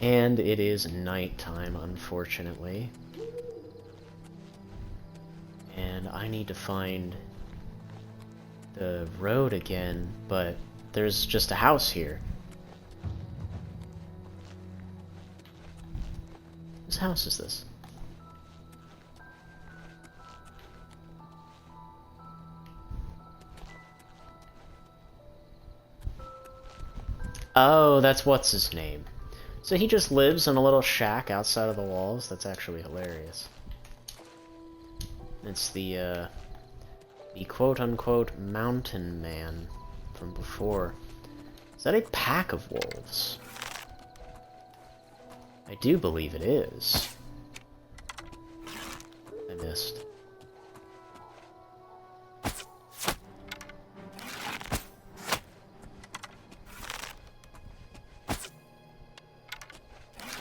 And it is nighttime, unfortunately. And I need to find the road again, but there's just a house here. Whose house is this? Oh, that's what's his name. So he just lives in a little shack outside of the walls? That's actually hilarious. It's the quote-unquote mountain man from before. Is that a pack of wolves? I do believe it is. I missed.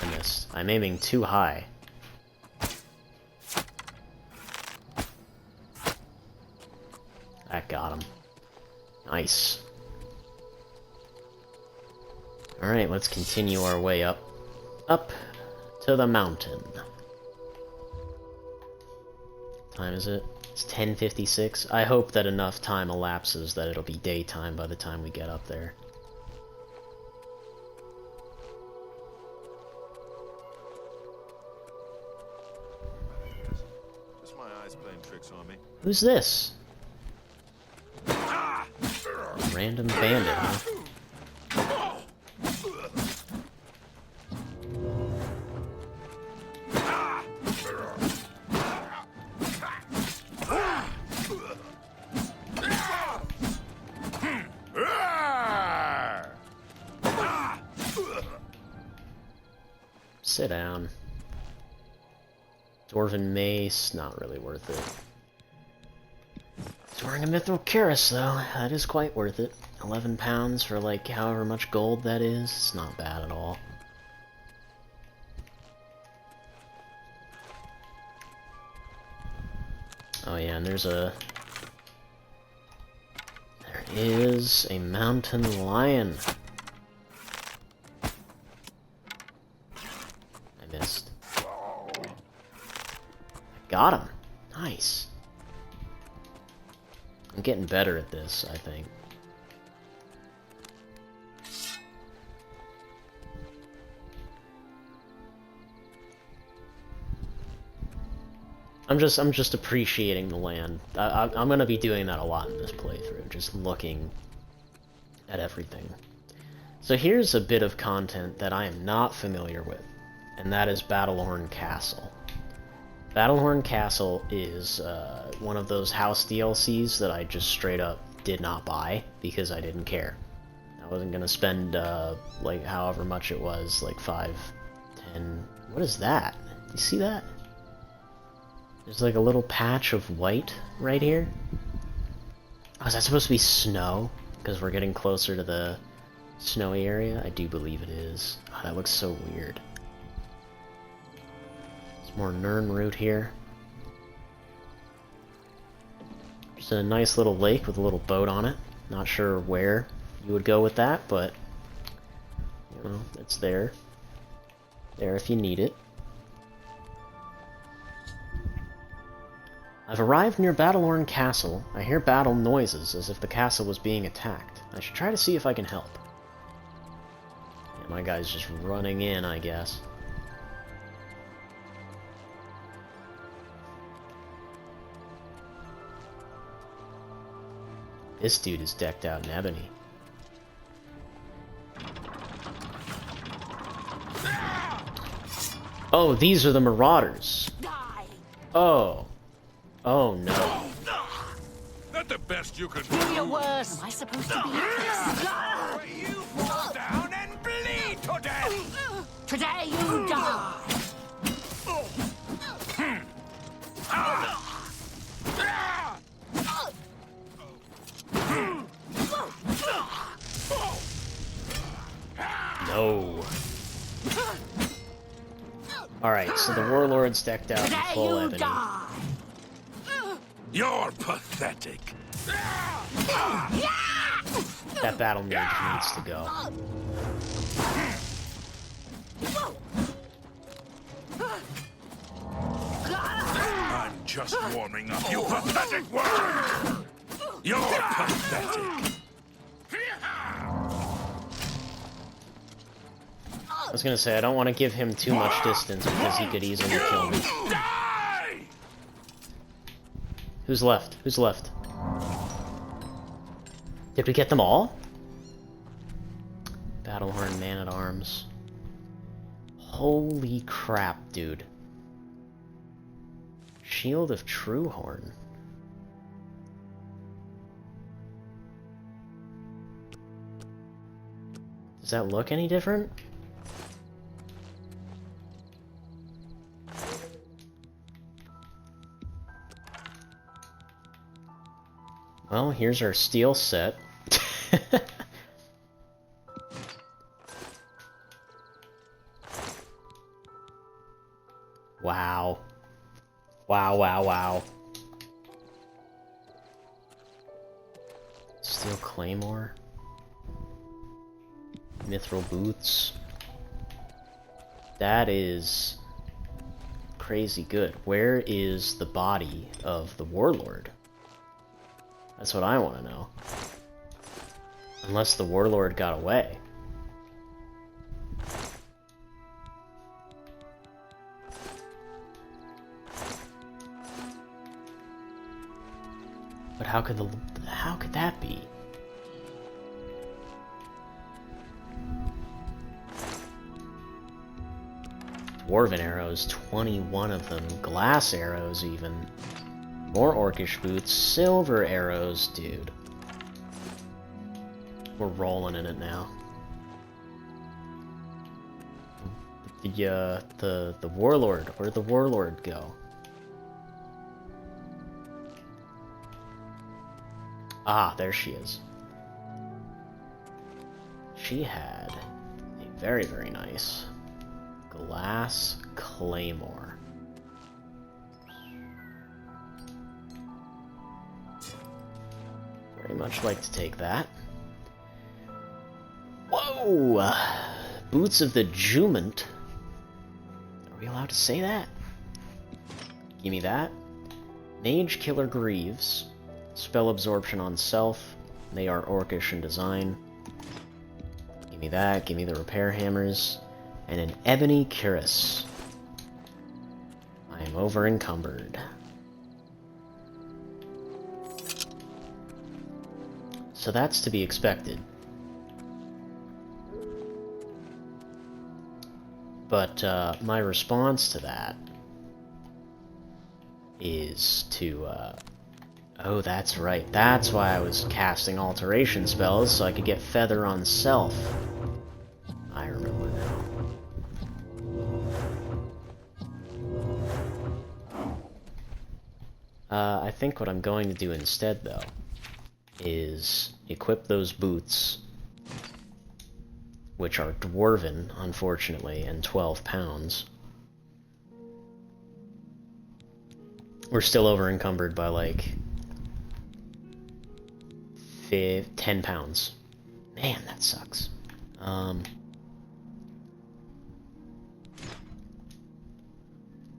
I missed. I'm aiming too high. That got him. Nice. Alright, let's continue our way up. Up to the mountain. What time is it? It's 10:56. I hope that enough time elapses that it'll be daytime by the time we get up there. Just my eyes playing tricks on me. Who's this? Random bandit, huh? Sit down. Dwarven mace, not really worth it. He's wearing a mithril cuirass, though. That is quite worth it. 11 pounds for, like, however much gold that is. It's not bad at all. Oh yeah, and there is a mountain lion. I missed. I got him. Nice. I'm getting better at this, I think. I'm just appreciating the land. I'm gonna be doing that a lot in this playthrough, just looking at everything. So here's a bit of content that I am not familiar with, and that is Battlehorn Castle. Battlehorn Castle is one of those house DLCs that I just straight up did not buy because I didn't care. I wasn't gonna spend like however much it was, like 5, 10. What is that? Do you see that? There's like a little patch of white right here. Oh, is that supposed to be snow? Because we're getting closer to the snowy area? I do believe it is. Oh, that looks so weird. There's more Nirnroot here. There's a nice little lake with a little boat on it. Not sure where you would go with that, but you know, it's there. There if you need it. I've arrived near Battlehorn Castle. I hear battle noises, as if the castle was being attacked. I should try to see if I can help. Yeah, my guy's just running in, I guess. This dude is decked out in ebony. Oh, these are the marauders. Oh. Oh no. Not the best you can Do your worst. Am I supposed to be this? You fall down and bleed to death! Today you die. No. Alright, so the warlord's decked out in Today full you ebony. die. You're pathetic. That battle mage needs to go. just warming up, you pathetic worm! You're pathetic! I was gonna say, I don't want to give him too much distance because he could easily kill me. Die! Who's left? Who's left? Did we get them all? Battlehorn, Man-at-Arms. Holy crap, dude. Shield of Truehorn. Does that look any different? Well, here's our steel set. Wow. Wow, wow, wow. Steel Claymore. Mithril Boots. That is crazy good. Where is the body of the Warlord? That's what I want to know. Unless the Warlord got away. But how could that be? Dwarven arrows, 21 of them. Glass arrows, even. More orcish boots. Silver arrows, dude. We're rolling in it now. The Warlord. Where'd the Warlord go? Ah, there she is. She had a very, very nice glass claymore. Very much like to take that. Whoa! Boots of the Jumant. Are we allowed to say that? Give me that. Mage Killer Greaves. Spell absorption on self. They are orcish in design. Give me that. Give me the repair hammers. And an ebony cuirass. I am over encumbered. So that's to be expected. But my response to that is to oh, that's right. That's why I was casting alteration spells, so I could get feather on self. I remember now. I think what I'm going to do instead, though, is equip those boots, which are dwarven, unfortunately, and 12 pounds. We're still over encumbered by, like, 10 pounds. Man, that sucks.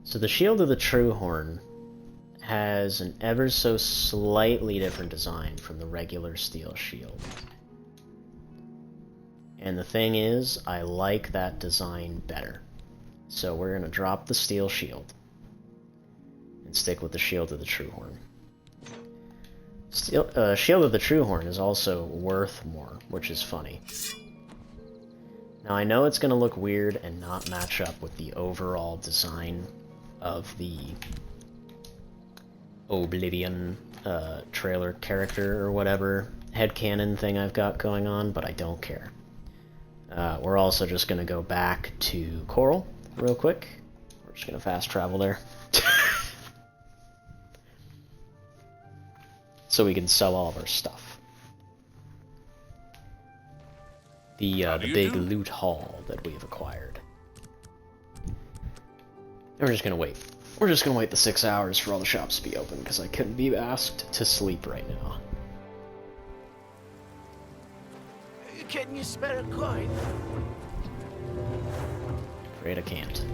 So the Shield of the Truehorn has an ever so slightly different design from the regular steel shield. And the thing is, I like that design better. So we're going to drop the steel shield and stick with the Shield of the Truehorn. Shield of the Truehorn is also worth more, which is funny. Now I know it's going to look weird and not match up with the overall design of the Oblivion trailer character or whatever headcanon thing I've got going on, but I don't care. We're also just going to go back to Coral real quick. We're just going to fast travel there. So we can sell all of our stuff. The big loot haul that we've acquired. And we're just going to wait. We're just gonna wait the 6 hours for all the shops to be open, because I couldn't be asked to sleep right now. Can you spare a coin? Afraid I can't.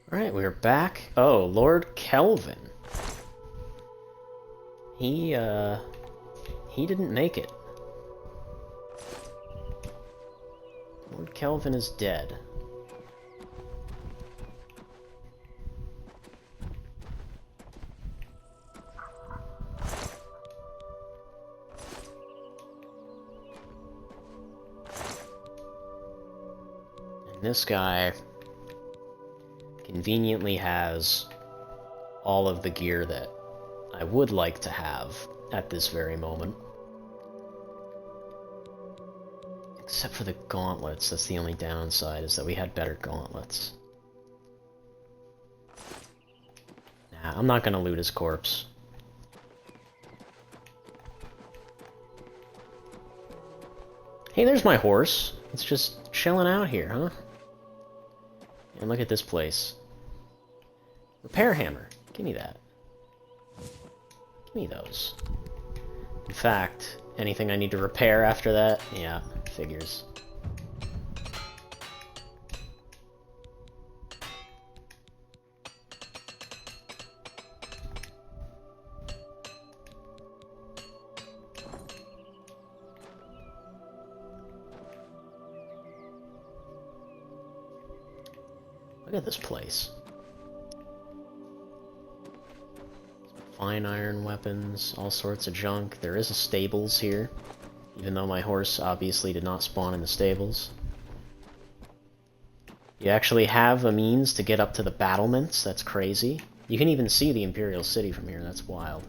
Alright, we're back. Oh, Lord Kelvin. He didn't make it. Lord Kelvin is dead. And this guy conveniently has all of the gear that I would like to have at this very moment. Except for the gauntlets, that's the only downside, is that we had better gauntlets. Nah, I'm not gonna loot his corpse. Hey, there's my horse. It's just chilling out here, huh? And look at this place. Repair hammer. Give me that. Give me those. In fact, anything I need to repair after that? Yeah, figures. Look at this place. Fine iron weapons, all sorts of junk. There is a stables here, even though my horse obviously did not spawn in the stables. You actually have a means to get up to the battlements. That's crazy. You can even see the Imperial City from here. That's wild.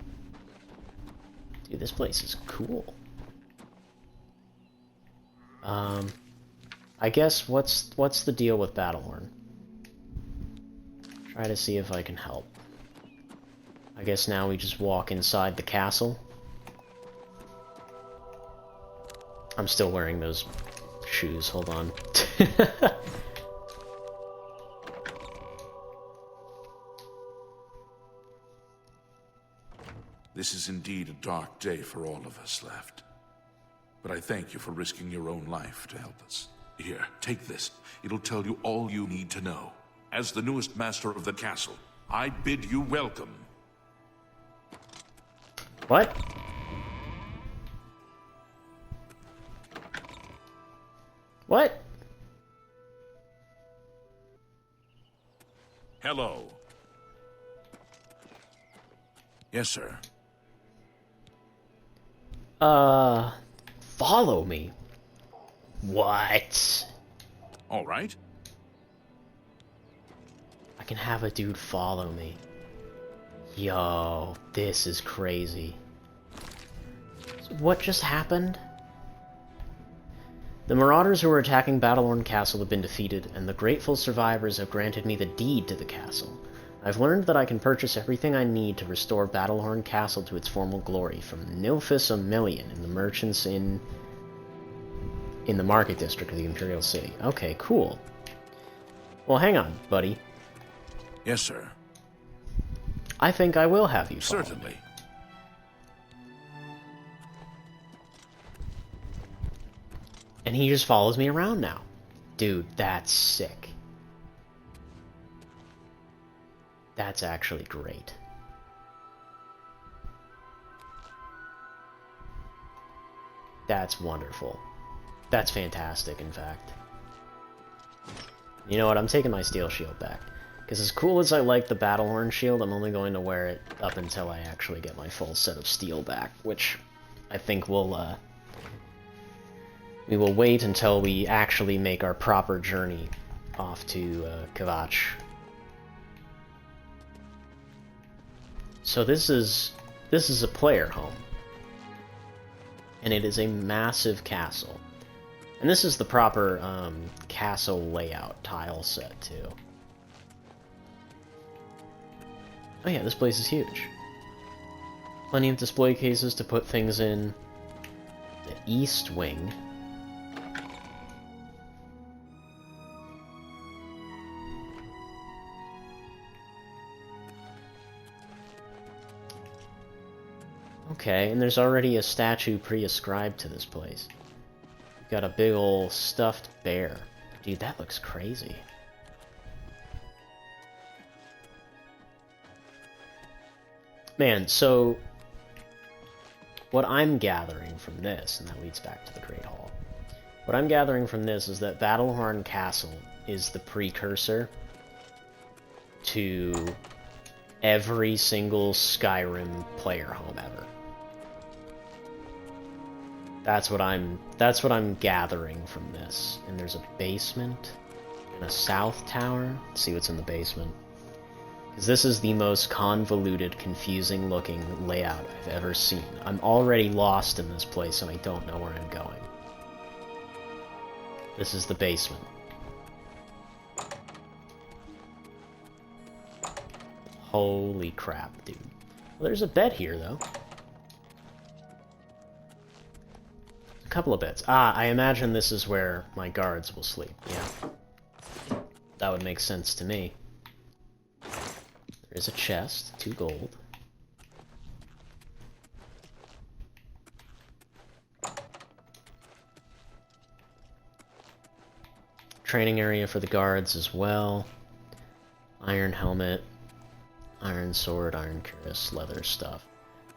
Dude, this place is cool. I guess what's the deal with Battlehorn? Try to see if I can help. I guess now we just walk inside the castle. I'm still wearing those shoes, hold on. This is indeed a dark day for all of us left. But I thank you for risking your own life to help us. Here, take this. It'll tell you all you need to know. As the newest master of the castle, I bid you welcome. What? What? Hello. Yes, sir. Follow me. What? All right. I can have a dude follow me. Yo, this is crazy. So what just happened? The marauders who were attacking Battlehorn Castle have been defeated, and the grateful survivors have granted me the deed to the castle. I've learned that I can purchase everything I need to restore Battlehorn Castle to its former glory from Nilphus Aemilion and the merchants in the market district of the Imperial City. Okay, cool. Well, hang on, buddy. Yes, sir. I think I will have you follow Certainly. me. And he just follows me around now. Dude, that's sick. That's actually great. That's wonderful. That's fantastic, in fact. You know what, I'm taking my steel shield back. Because as cool as I like the Battlehorn shield, I'm only going to wear it up until I actually get my full set of steel back, which I think will, we will wait until we actually make our proper journey off to, Kvatch. So this is a player home. And it is a massive castle. And this is the proper, castle layout tile set, too. Oh yeah, this place is huge. Plenty of display cases to put things in. The east wing. Okay, and there's already a statue pre-ascribed to this place. We've got a big ol' stuffed bear. Dude, that looks crazy. Man, so what I'm gathering from this, and that leads back to the Great Hall, what I'm gathering from this is that Battlehorn Castle is the precursor to every single Skyrim player home ever. That's what I'm gathering from this. And there's a basement and a south tower. Let's see what's in the basement. Because this is the most convoluted, confusing looking layout I've ever seen. I'm already lost in this place and I don't know where I'm going. This is the basement. Holy crap, dude. Well, there's a bed here, though. A couple of beds. Ah, I imagine this is where my guards will sleep. Yeah. That would make sense to me. There's a chest, 2 gold. Training area for the guards as well. Iron helmet, iron sword, iron cuirass, leather stuff.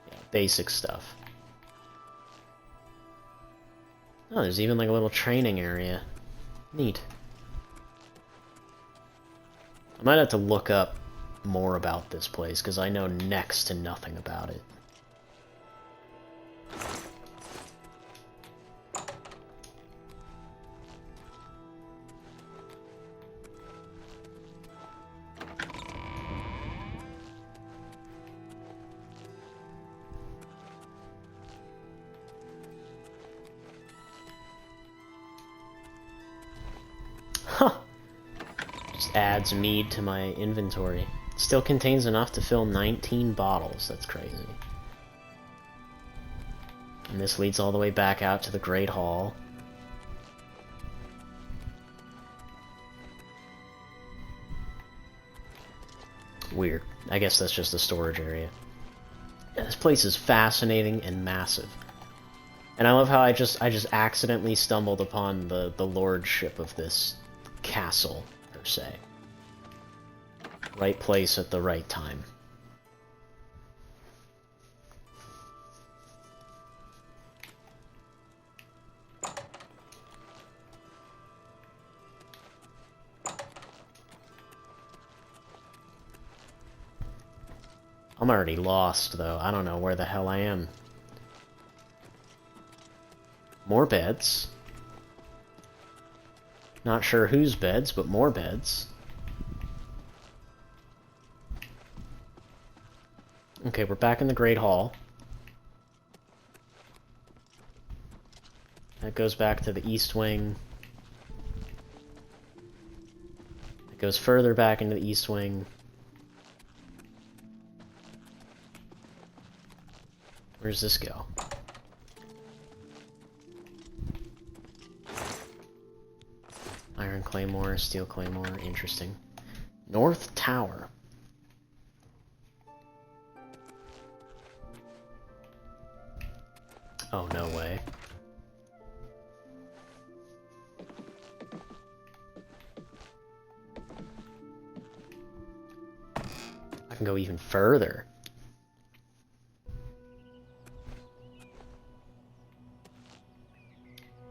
Yeah, basic stuff. Oh, there's even like a little training area. Neat. I might have to look up more about this place, because I know next to nothing about it. Huh. Just adds mead to my inventory. Still contains enough to fill 19 bottles. That's crazy. And this leads all the way back out to the Great Hall. Weird. I guess that's just a storage area. Yeah, this place is fascinating and massive. And I love how I just accidentally stumbled upon the lordship of this castle, per se. Right place at the right time. I'm already lost, though. I don't know where the hell I am. More beds. Not sure whose beds, but more beds. Okay, we're back in the Great Hall. That goes back to the East Wing. It goes further back into the East Wing. Where does this go? Iron Claymore, Steel Claymore, interesting. North Tower. Oh, no way. I can go even further.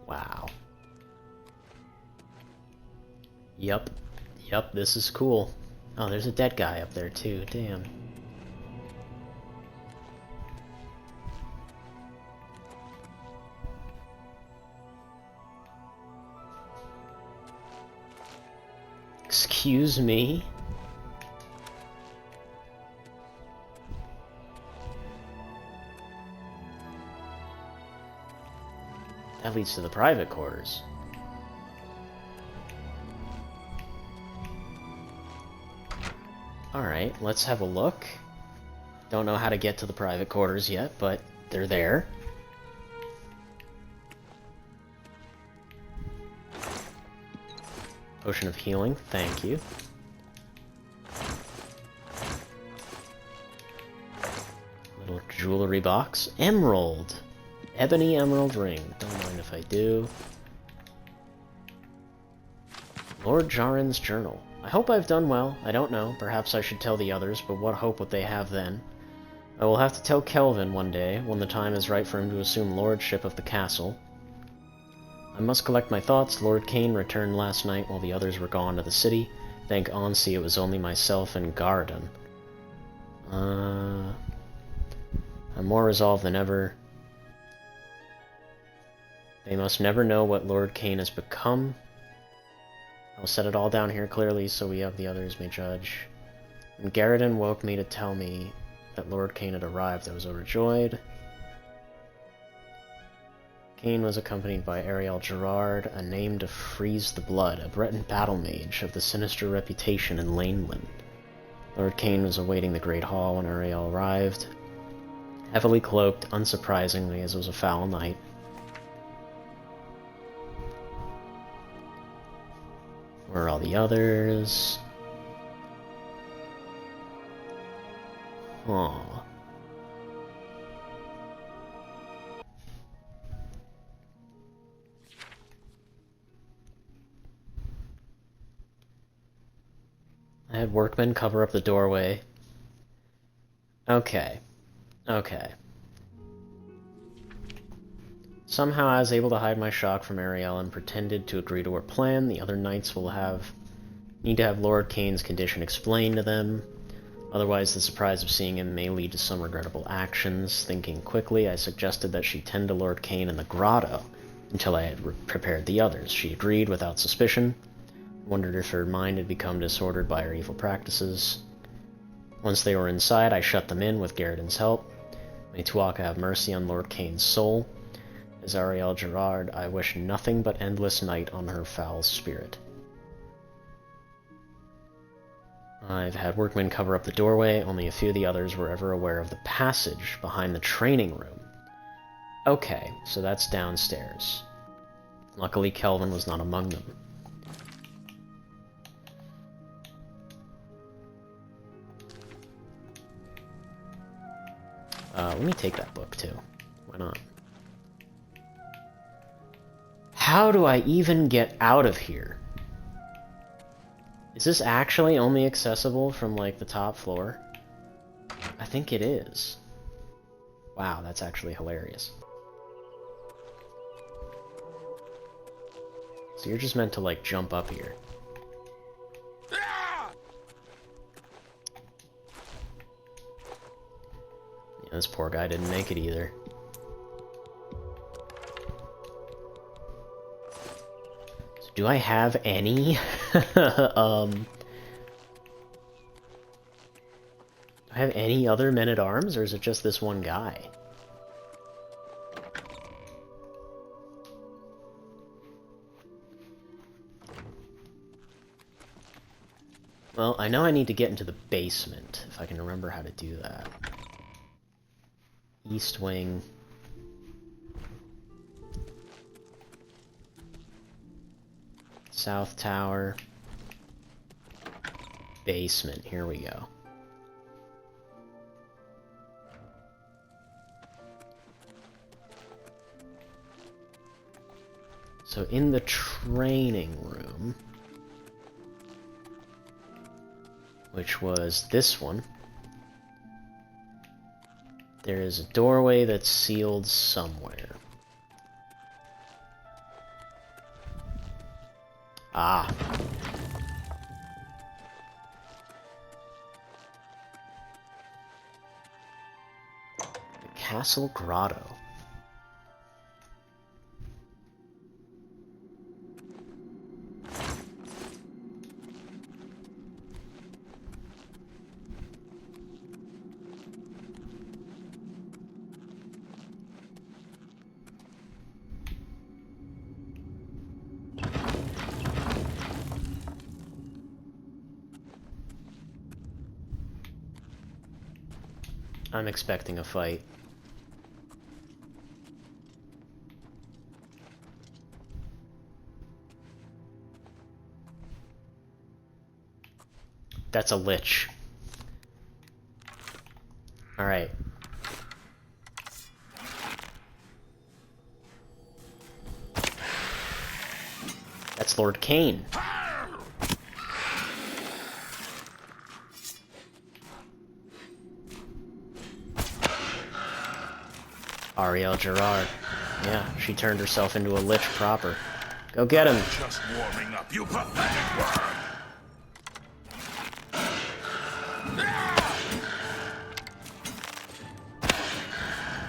Wow. Yup. Yup, this is cool. Oh, there's a dead guy up there too, damn. Excuse me? That leads to the private quarters. Alright, let's have a look. Don't know how to get to the private quarters yet, but they're there. Potion of healing, thank you. Little jewelry box. Emerald! Ebony emerald ring. Don't mind if I do. Lord Jaren's journal. I hope I've done well. I don't know. Perhaps I should tell the others, but what hope would they have then? I will have to tell Kelvin one day, when the time is right for him to assume lordship of the castle. I must collect my thoughts. Lord Kane returned last night while the others were gone to the city. Thank Ansi it was only myself and Garden. I'm more resolved than ever. They must never know what Lord Kane has become. I'll set it all down here clearly so we of the others may judge. When Garridan woke me to tell me that Lord Kane had arrived, I was overjoyed. Kane was accompanied by Ariel Gerard, a name to freeze the blood, a Breton battle mage of the sinister reputation in Laneland. Lord Kane was awaiting the Great Hall when Ariel arrived, heavily cloaked, unsurprisingly, as it was a foul night. Where are all the others? Huh. I had workmen cover up the doorway. Okay. Okay. Somehow I was able to hide my shock from Ariel and pretended to agree to her plan. The other knights will need to have Lord Kane's condition explained to them. Otherwise, the surprise of seeing him may lead to some regrettable actions. Thinking quickly, I suggested that she tend to Lord Kane in the grotto until I had prepared the others. She agreed without suspicion. Wondered if her mind had become disordered by her evil practices. Once they were inside, I shut them in with Garridan's help. May Tuatha have mercy on Lord Kane's soul. As Ariel Gerard, I wish nothing but endless night on her foul spirit. I've had workmen cover up the doorway. Only a few of the others were ever aware of the passage behind the training room. Okay, so that's downstairs. Luckily, Kelvin was not among them. Let me take that book, too. Why not? How do I even get out of here? Is this actually only accessible from, like, the top floor? I think it is. Wow, that's actually hilarious. So you're just meant to, like, jump up here. Yeah, this poor guy didn't make it either. So do I have any? Do I have any other men-at-arms, or is it just this one guy? Well, I know I need to get into the basement, if I can remember how to do that. East wing. South tower. Basement, here we go. So in the training room, which was this one, there is a doorway that's sealed somewhere. Ah. The Castle Grotto. I'm expecting a fight. That's a lich. Alright. That's Lord Kane. Ariel Gerard. Yeah, she turned herself into a lich proper. Go get him! Just warming up, you pathetic worm!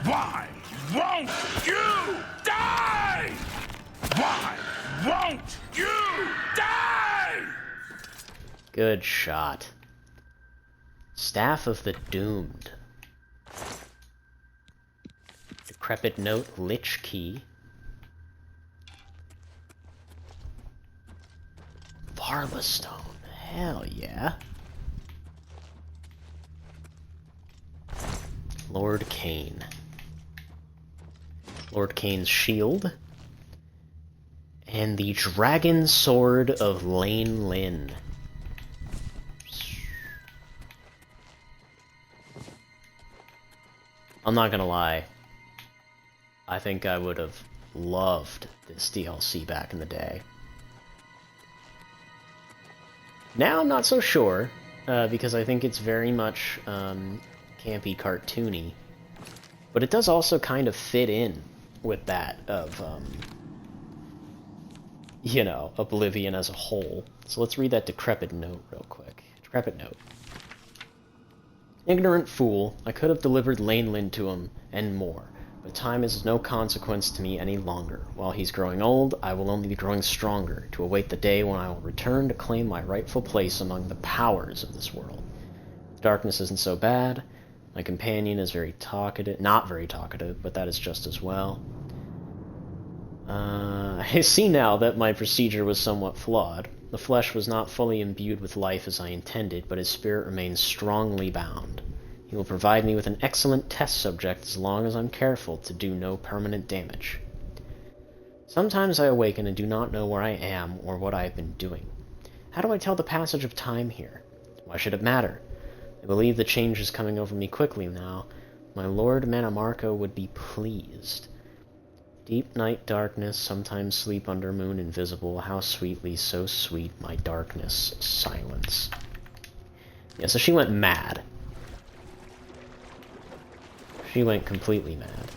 Why won't you die? Why won't you die? Good shot. Staff of the Doomed. Decrepit Note, Lich Key. Varlastone. Hell yeah. Lord Cain. Lord Cain's shield. And the Dragon Sword of Lane Lin. I'm not gonna lie. I think I would have loved this DLC back in the day. Now I'm not so sure, because I think it's very much campy, cartoony. But it does also kind of fit in with that of, you know, Oblivion as a whole. So let's read that Decrepit Note real quick. Decrepit Note. Ignorant fool, I could have delivered Lane Lin to him, and more. But time is no consequence to me any longer. While he's growing old, I will only be growing stronger, to await the day when I will return to claim my rightful place among the powers of this world. Darkness isn't so bad. My companion is very talkative. Not very talkative, but that is just as well. I see now that my procedure was somewhat flawed. The flesh was not fully imbued with life as I intended, but his spirit remains strongly bound. He will provide me with an excellent test subject as long as I'm careful to do no permanent damage. Sometimes I awaken and do not know where I am or what I have been doing. How do I tell the passage of time here? Why should it matter? I believe the change is coming over me quickly now. My Lord Manamarco would be pleased. Deep night darkness, sometimes sleep under moon invisible, how sweetly, so sweet, my darkness, silence. Yeah, so she went mad. She went completely mad.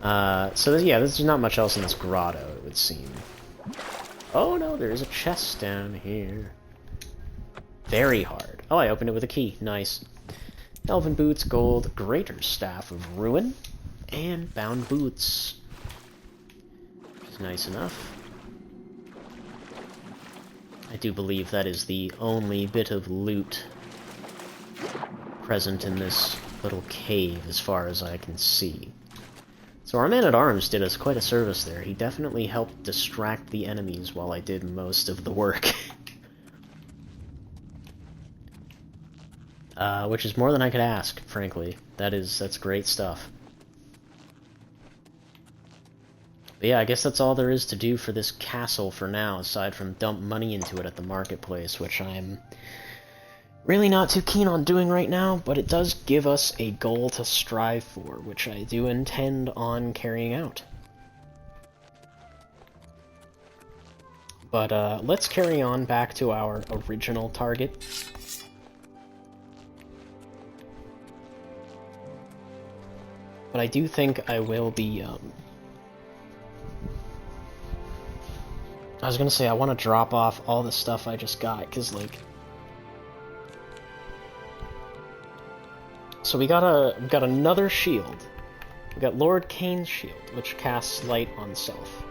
Yeah, there's not much else in this grotto, it would seem. Oh no, there's a chest down here. Very hard. Oh, I opened it with a key. Nice. Elven boots, gold, greater staff of ruin, and bound boots. Which is nice enough. I do believe that is the only bit of loot present in this little cave, as far as I can see. So our man-at-arms did us quite a service there. He definitely helped distract the enemies while I did most of the work. Which is more than I could ask, frankly. That's great stuff. But yeah, I guess that's all there is to do for this castle for now, aside from dump money into it at the marketplace, which I'm really not too keen on doing right now, but it does give us a goal to strive for, which I do intend on carrying out. But let's carry on back to our original target. But I do think I will be, I was gonna say I want to drop off all the stuff I just got, because, like... So we got another shield. We got Lord Cain's shield, which casts light on self.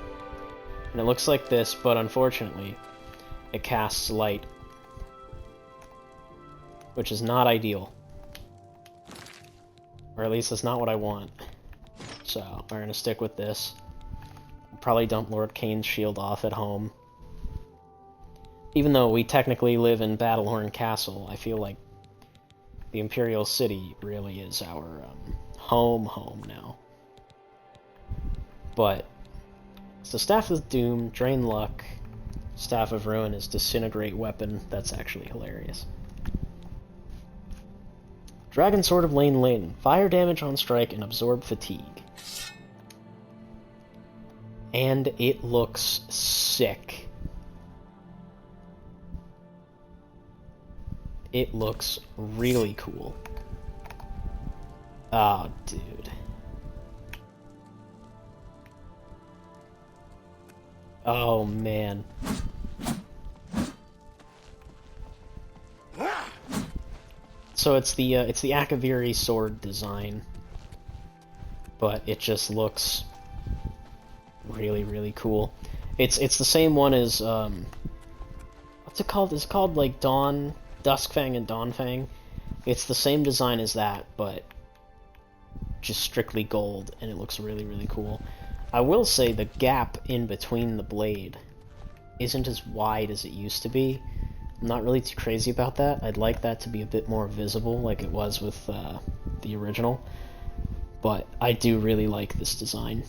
And it looks like this, but unfortunately, it casts light. Which is not ideal. Or at least that's not what I want. So, we're gonna stick with this. I'll probably dump Lord Cain's shield off at home. Even though we technically live in Battlehorn Castle, I feel like the Imperial City really is our home now. But, so Staff of Doom, Drain Luck, Staff of Ruin is Disintegrate Weapon. That's actually hilarious. Dragon Sword of Lane Lin, fire damage on strike and absorb fatigue. And it looks sick. It looks really cool. Oh, dude. Oh, man. So it's the Akaviri sword design, but it just looks really, really cool. It's the same one as what's it called? It's called like Duskfang and Dawnfang. It's the same design as that, but just strictly gold, and it looks really, really cool. I will say the gap in between the blade isn't as wide as it used to be. I'm not really too crazy about that. I'd like that to be a bit more visible like it was with the original. But I do really like this design.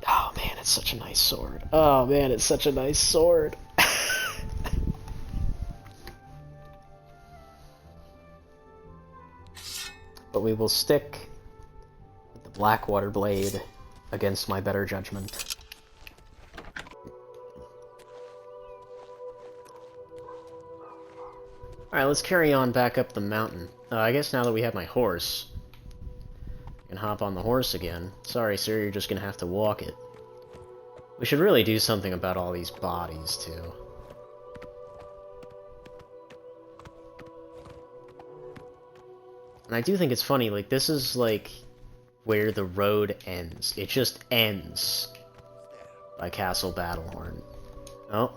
Oh man, it's such a nice sword. Oh man, it's such a nice sword. But we will stick with the Blackwater blade against my better judgment. Alright, let's carry on back up the mountain. I guess now that we have my horse, I can hop on the horse again. Sorry, sir, you're just gonna have to walk it. We should really do something about all these bodies, too. And I do think it's funny, like, this is, like, where the road ends. It just ends by Castle Battlehorn. Oh.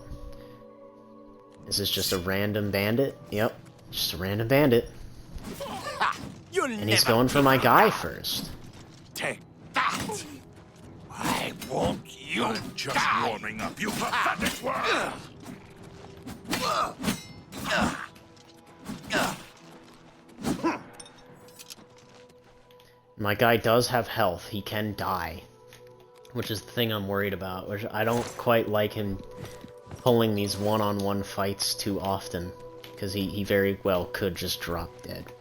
Is this just a random bandit? Yep, just a random bandit. And he's going for my guy first. Take that! I want you. I'm just warming up, you pathetic worm! My guy does have health. He can die. Which is the thing I'm worried about. Which I don't quite like him pulling these one-on-one fights too often. Because he very well could just drop dead.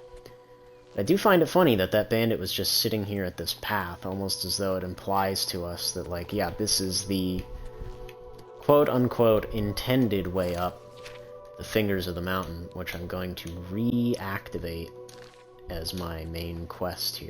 I do find it funny that that bandit was just sitting here at this path, almost as though it implies to us that, like, yeah, this is the quote-unquote intended way up the Fingers of the Mountain, which I'm going to reactivate as my main quest here.